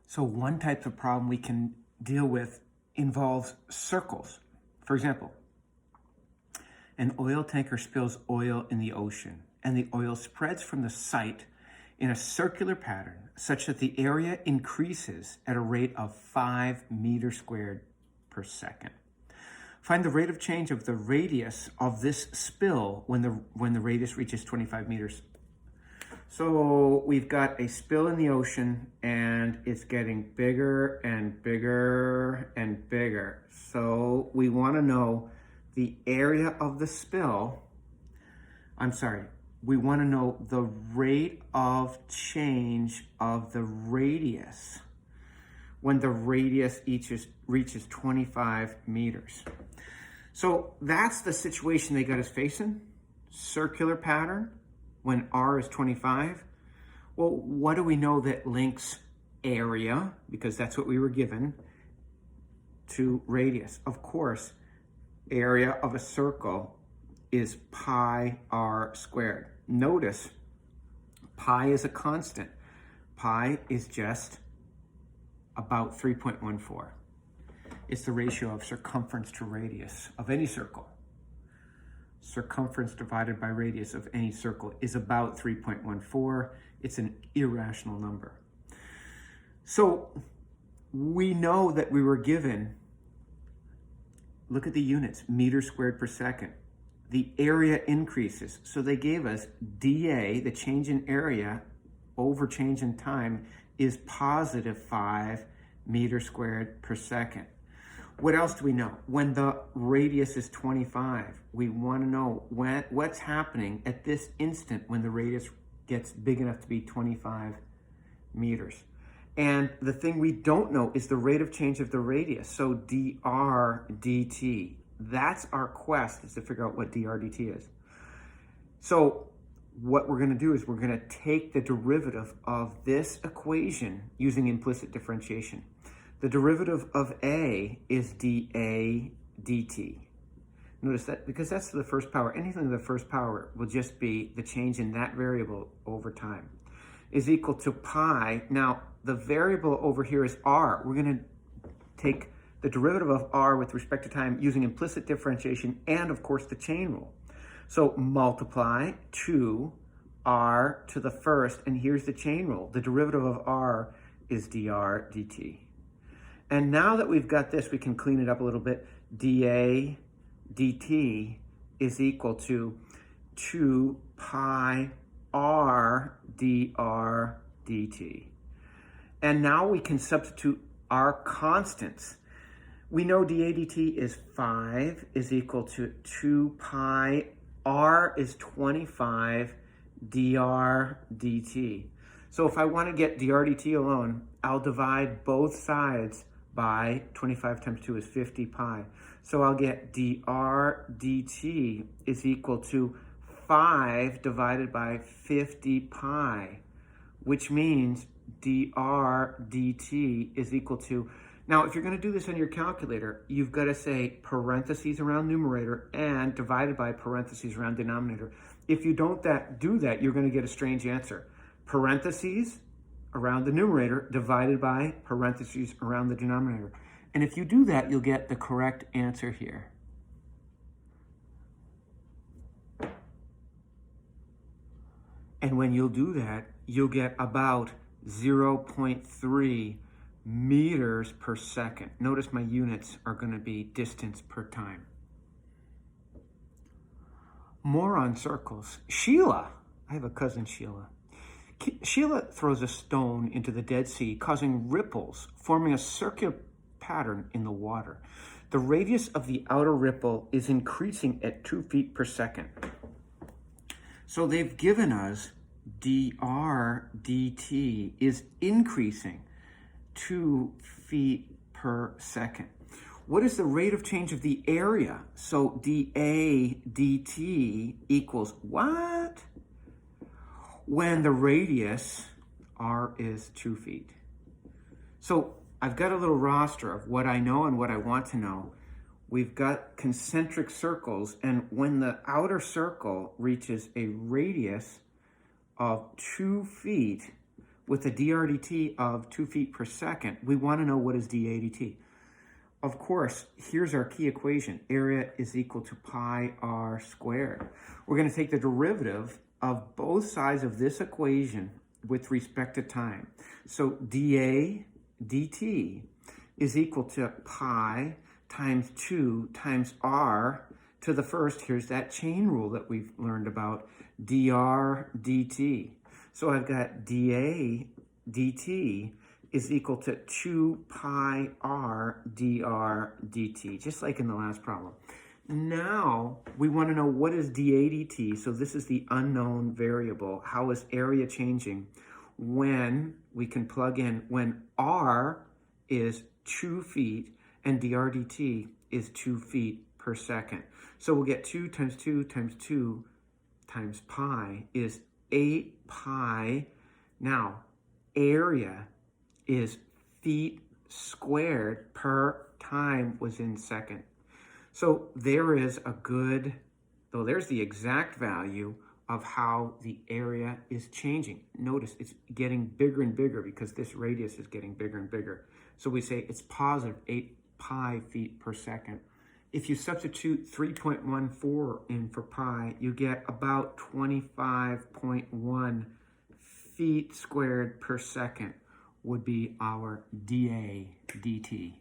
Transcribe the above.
So one type of problem we can deal with involves circles. For example, an oil tanker spills oil in the ocean, and the oil spreads from the site in a circular pattern such that the area increases at a rate of 5 meters squared per second. Find the rate of change of the radius of this spill when the radius reaches 25 meters. So we've got a spill in the ocean and it's getting bigger and bigger and bigger. So we want to know the area of the spill. We want to know the rate of change of the radius when the radius reaches 25 meters. So that's the situation they got us facing. Circular pattern when R is 25. Well, what do we know that links area, because that's what we were given, to radius? Of course, area of a circle is pi r squared. Notice, pi is a constant. Pi is just about 3.14. It's the ratio of circumference to radius of any circle. Circumference divided by radius of any circle is about 3.14. It's an irrational number. So we know that we were given, look at the units, meters squared per second. The area increases. So they gave us dA, the change in area over change in time, is positive 5 meters squared per second. What else do we know? When the radius is 25, we want to know what's happening at this instant when the radius gets big enough to be 25 meters. And the thing we don't know is the rate of change of the radius. So dr dt. That's our quest, is to figure out what dr dt is. So what we're going to do is we're going to take the derivative of this equation using implicit differentiation. The derivative of a is dA dt. Notice that, because that's to the first power, anything to the first power will just be the change in that variable over time, is equal to pi. Now, the variable over here is r. We're going to take the derivative of r with respect to time using implicit differentiation and, of course, the chain rule. So multiply 2r to the first, and here's the chain rule. The derivative of r is dr dt. And now that we've got this, we can clean it up a little bit. dA dt is equal to 2 pi r dr dt. And now we can substitute our constants. We know dA dt is 5 is equal to 2 pi, r is 25, dr dt. So if I want to get dr dt alone, I'll divide both sides by 25 times 2 is 50 pi. So I'll get dr dt is equal to 5 divided by 50 pi, which means dr dt is equal to, now if you're going to do this on your calculator, you've got to say parentheses around numerator and divided by parentheses around denominator. If you don't do that, you're going to get a strange answer. Parentheses around the numerator divided by parentheses around the denominator. And if you do that, you'll get the correct answer here. And when you'll do that, you'll get about 0.3 meters per second. Notice my units are going to be distance per time. More on circles. Sheila, I have a cousin Sheila. Sheila throws a stone into the Dead Sea, causing ripples, forming a circular pattern in the water. The radius of the outer ripple is increasing at 2 feet per second. So they've given us dr dt is increasing 2 feet per second. What is the rate of change of the area? So dA dt equals what? When the radius, r, is 2 feet. So I've got a little roster of what I know and what I want to know. We've got concentric circles, and when the outer circle reaches a radius of 2 feet, with a dr dt of 2 feet per second, we want to know what is dA dt. Of course, here's our key equation. Area is equal to pi r squared. We're going to take the derivative of both sides of this equation with respect to time. So dA dt is equal to pi times 2 times r to the first. Here's that chain rule that we've learned about, dr dt. So I've got dA dt is equal to 2 pi r dr dt, just like in the last problem. Now we want to know what is dA dt. So this is the unknown variable. How is area changing when we can plug in when r is 2 feet and dr dt is 2 feet per second. So we'll get 2 times 2 times 2 times pi is 8 pi. Now, area is feet squared per time was in second. So there is a good, though there's the exact value of how the area is changing. Notice it's getting bigger and bigger because this radius is getting bigger and bigger. So we say it's positive 8 pi feet per second. If you substitute 3.14 in for pi, you get about 25.1 feet squared per second would be our dA dt.